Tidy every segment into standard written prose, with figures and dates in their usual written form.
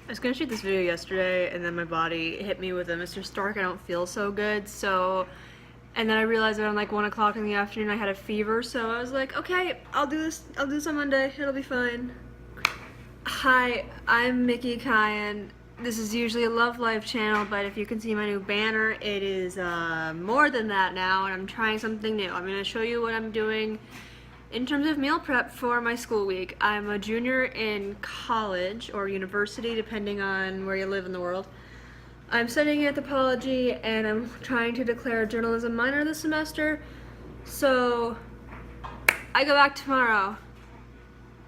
I was gonna shoot this video yesterday, and then my body hit me with a Mr. Stark, I don't feel so good, so... And then I realized around like 1 o'clock in the afternoon I had a fever, so I was like, okay, I'll do this on Monday, it'll be fine. Hi, I'm Mickey Kyan. This is usually a Love Life channel, but if you can see my new banner, it is more than that now, and I'm trying something new. I'm gonna show you what I'm doing in terms of meal prep for my school week. I'm a junior in college or university, depending on where you live in the world. I'm studying anthropology and I'm trying to declare a journalism minor this semester. So I go back tomorrow.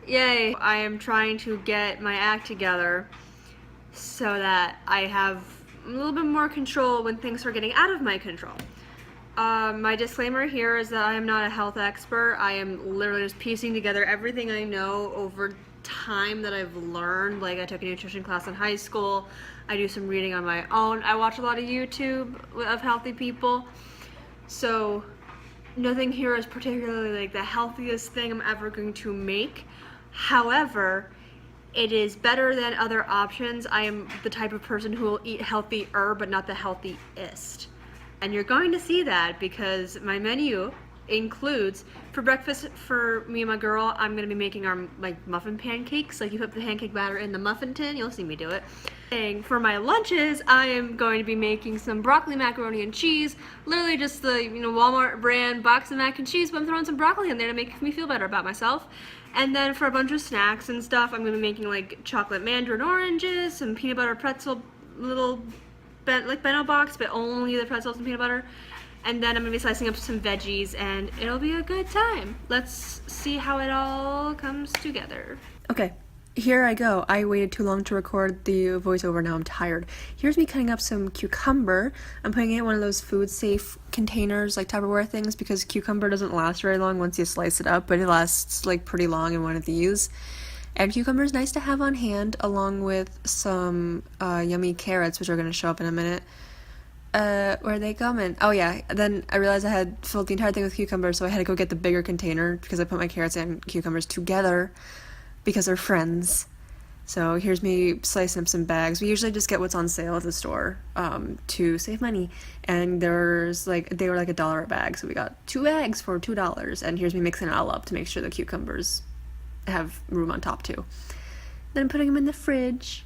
Yay. I am trying to get my act together so that I have a little bit more control when things are getting out of my control. My disclaimer here is that I am not a health expert. I am literally just piecing together everything I know over time that I've learned. Like, I took a nutrition class in high school. I do some reading on my own. I watch a lot of YouTube of healthy people. So nothing here is particularly like the healthiest thing I'm ever going to make. However, it is better than other options. I am the type of person who will eat healthier, but not the healthiest. And you're going to see that because my menu includes, for breakfast for me and my girl, I'm gonna be making our muffin pancakes. Like, you put the pancake batter in the muffin tin, you'll see me do it. And for my lunches, I am going to be making some broccoli, macaroni, and cheese. Literally just the Walmart brand box of mac and cheese, but I'm throwing some broccoli in there to make me feel better about myself. And then for a bunch of snacks and stuff, I'm gonna be making like chocolate mandarin oranges, some peanut butter pretzel, little like bento box, but only the pretzels and peanut butter. And then I'm gonna be slicing up some veggies, and it'll be a good time. Let's see how it all comes together. Okay, here I go. I waited too long to record the voiceover, now I'm tired. Here's me cutting up some cucumber. I'm putting it in one of those food safe containers, like Tupperware things, because cucumber doesn't last very long once you slice it up, but it lasts like pretty long in one of these. And cucumber is nice to have on hand, along with some yummy carrots, which are going to show up in a minute. Where are they coming? Oh yeah, then I realized I had filled the entire thing with cucumbers, so I had to go get the bigger container because I put my carrots and cucumbers together because they're friends. So here's me slicing up some bags. We usually just get what's on sale at the store to save money. And they were like $1 a bag, so we got 2 bags for $2. And here's me mixing it all up to make sure the cucumbers have room on top too. Then I'm putting them in the fridge,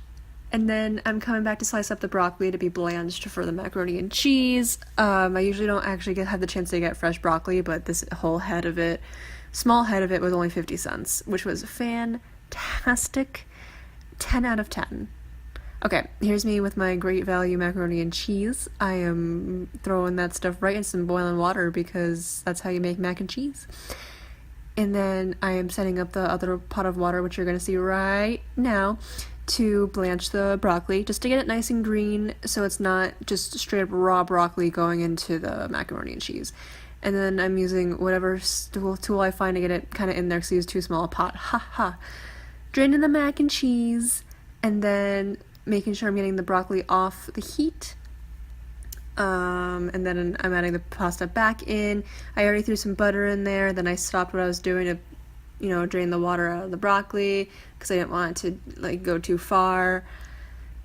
and then I'm coming back to slice up the broccoli to be blanched for the macaroni and cheese. I usually don't actually have the chance to get fresh broccoli, but this whole head of it, small head of it, was only 50 cents, which was fantastic. 10 out of 10. Okay, here's me with my great value macaroni and cheese. I am throwing that stuff right in some boiling water because that's how you make mac and cheese. And then I am setting up the other pot of water, which you're going to see right now, to blanch the broccoli, just to get it nice and green so it's not just straight up raw broccoli going into the macaroni and cheese. And then I'm using whatever tool I find to get it kind of in there because I use too small a pot. Ha ha. Draining the mac and cheese, and then making sure I'm getting the broccoli off the heat. And then I'm adding the pasta back in. I already threw some butter in there, then I stopped what I was doing to, drain the water out of the broccoli because I didn't want it to, go too far.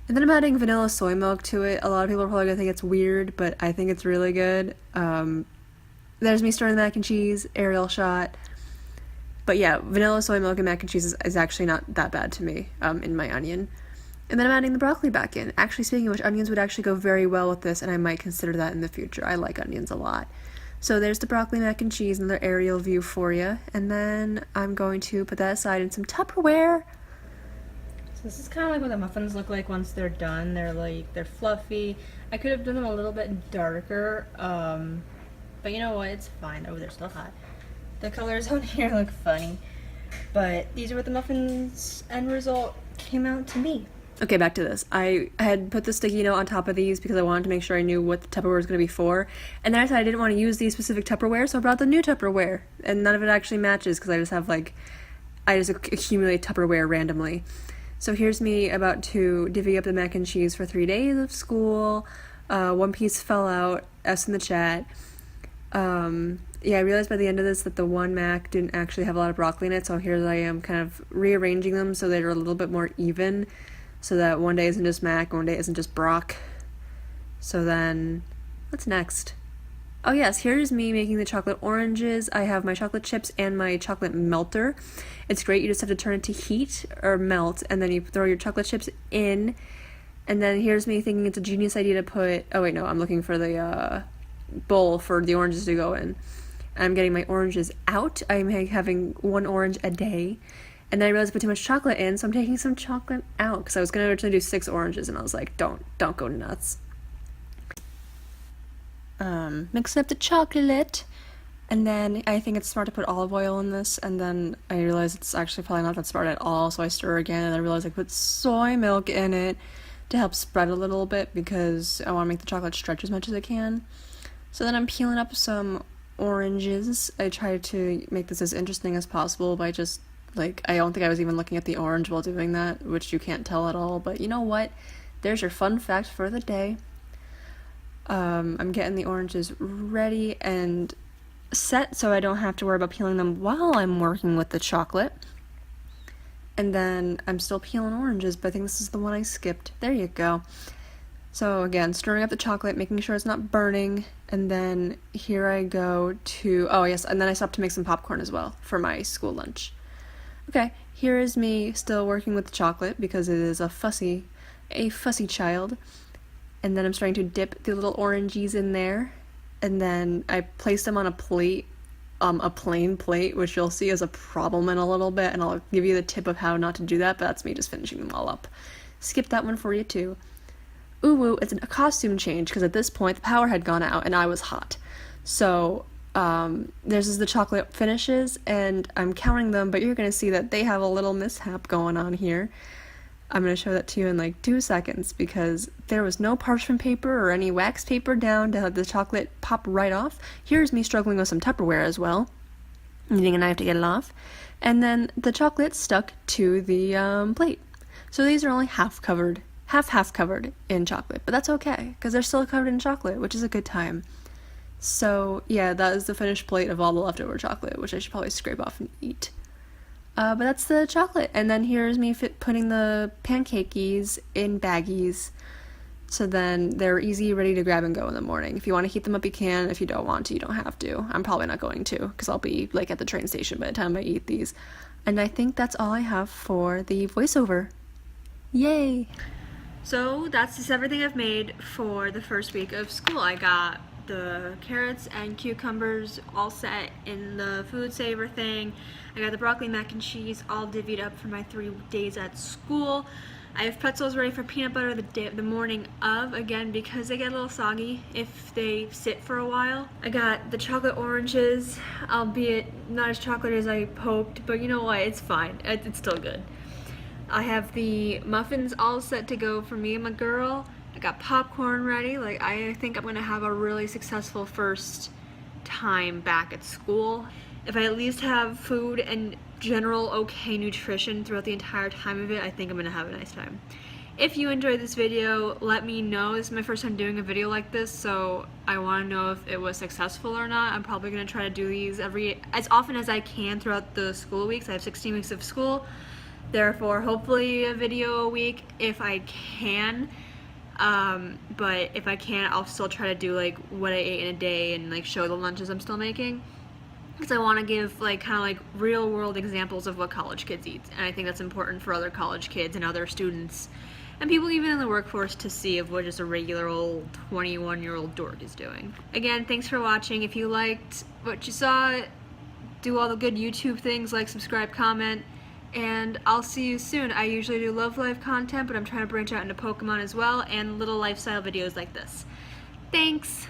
And then I'm adding vanilla soy milk to it. A lot of people are probably gonna think it's weird, but I think it's really good. There's me stirring the mac and cheese, aerial shot. But yeah, vanilla soy milk and mac and cheese is actually not that bad to me, in my onion. And then I'm adding the broccoli back in. Actually, speaking of which, onions would actually go very well with this, and I might consider that in the future. I like onions a lot. So there's the broccoli, mac and cheese, another aerial view for you. And then I'm going to put that aside in some Tupperware. So this is kind of like what the muffins look like once they're done. They're fluffy. I could have done them a little bit darker, but you know what? It's fine. Oh, they're still hot. The colors on here look funny, but these are what the muffins end result came out to be. Okay, back to this. I had put the sticky note on top of these because I wanted to make sure I knew what the Tupperware was going to be for. And then I decided I didn't want to use these specific Tupperware, so I brought the new Tupperware. And none of it actually matches because I just accumulate Tupperware randomly. So here's me about to divvy up the mac and cheese for 3 days of school. One piece fell out, S in the chat. Yeah, I realized by the end of this that the one mac didn't actually have a lot of broccoli in it, so here I am kind of rearranging them so they're a little bit more even. so that one day isn't just mac, one day isn't just brock. So then, what's next? Oh yes, here's me making the chocolate oranges. I have my chocolate chips and my chocolate melter. It's great, you just have to turn it to heat or melt, and then you throw your chocolate chips in. And then here's me thinking it's a genius idea to put, oh wait, no, I'm looking for the bowl for the oranges to go in. I'm getting my oranges out. I'm having 1 orange a day. And then I realized I put too much chocolate in, so I'm taking some chocolate out, because I was going to originally do 6 oranges, and I was like, don't go nuts. Mixing up the chocolate, and then I think it's smart to put olive oil in this, and then I realized it's actually probably not that smart at all, so I stir again, and I realized I put soy milk in it to help spread a little bit, because I want to make the chocolate stretch as much as I can. So then I'm peeling up some oranges. I tried to make this as interesting as possible by just, like, I don't think I was even looking at the orange while doing that, which you can't tell at all, but you know what? There's your fun fact for the day. I'm getting the oranges ready and set so I don't have to worry about peeling them while I'm working with the chocolate. And then I'm still peeling oranges, but I think this is the one I skipped. There you go. So again, stirring up the chocolate, making sure it's not burning, and then here I go to, oh yes, and then I stopped to make some popcorn as well for my school lunch. Okay, here is me still working with the chocolate because it is a fussy child. And then I'm starting to dip the little oranges in there, and then I place them on a plate, a plain plate, which you'll see is a problem in a little bit, and I'll give you the tip of how not to do that, but that's me just finishing them all up. Skip that one for you too. Ooh, it's a costume change, because at this point the power had gone out and I was hot. So this is the chocolate finishes, and I'm counting them, but you're going to see that they have a little mishap going on here. I'm going to show that to you in like 2 seconds, because there was no parchment paper or any wax paper down to have the chocolate pop right off. Here's me struggling with some Tupperware as well, needing a knife to get it off. And then the chocolate stuck to the plate. So these are only half covered in chocolate, but that's okay, because they're still covered in chocolate, which is a good time. So yeah, that is the finished plate of all the leftover chocolate, which I should probably scrape off and eat. But that's the chocolate, and then here's me putting the pancakes in baggies, so then they're easy, ready to grab and go in the morning. If you want to heat them up, you can. If you don't want to, you don't have to. I'm probably not going to, because I'll be like at the train station by the time I eat these. And I think that's all I have for the voiceover. Yay! So that's just everything I've made for the first week of school. I got the carrots and cucumbers all set in the food saver thing. I got the broccoli mac and cheese all divvied up for my 3 days at school. I have pretzels ready for peanut butter the morning of, again, because they get a little soggy if they sit for a while. I got the chocolate oranges, albeit not as chocolatey as I hoped, but you know what, it's fine. It's still good. I have the muffins all set to go for me and my girl. I got popcorn ready. Like, I think I'm gonna have a really successful first time back at school. If I at least have food and general okay nutrition throughout the entire time of it, I think I'm gonna have a nice time. If you enjoyed this video, let me know. This is my first time doing a video like this, so I want to know if it was successful or not. I'm probably gonna try to do these as often as I can throughout the school weeks. I have 16 weeks of school, therefore hopefully a video a week if I can. But if I can't, I'll still try to do like what I ate in a day and like show the lunches I'm still making, because I want to give like kind of like real world examples of what college kids eat, and I think that's important for other college kids and other students and people even in the workforce to see of what just a regular old 21-year-old dork is doing. Again, thanks for watching. If you liked what you saw, do all the good YouTube things like subscribe, comment, and I'll see you soon. I usually do love life content, but I'm trying to branch out into Pokemon as well, and little lifestyle videos like this. Thanks!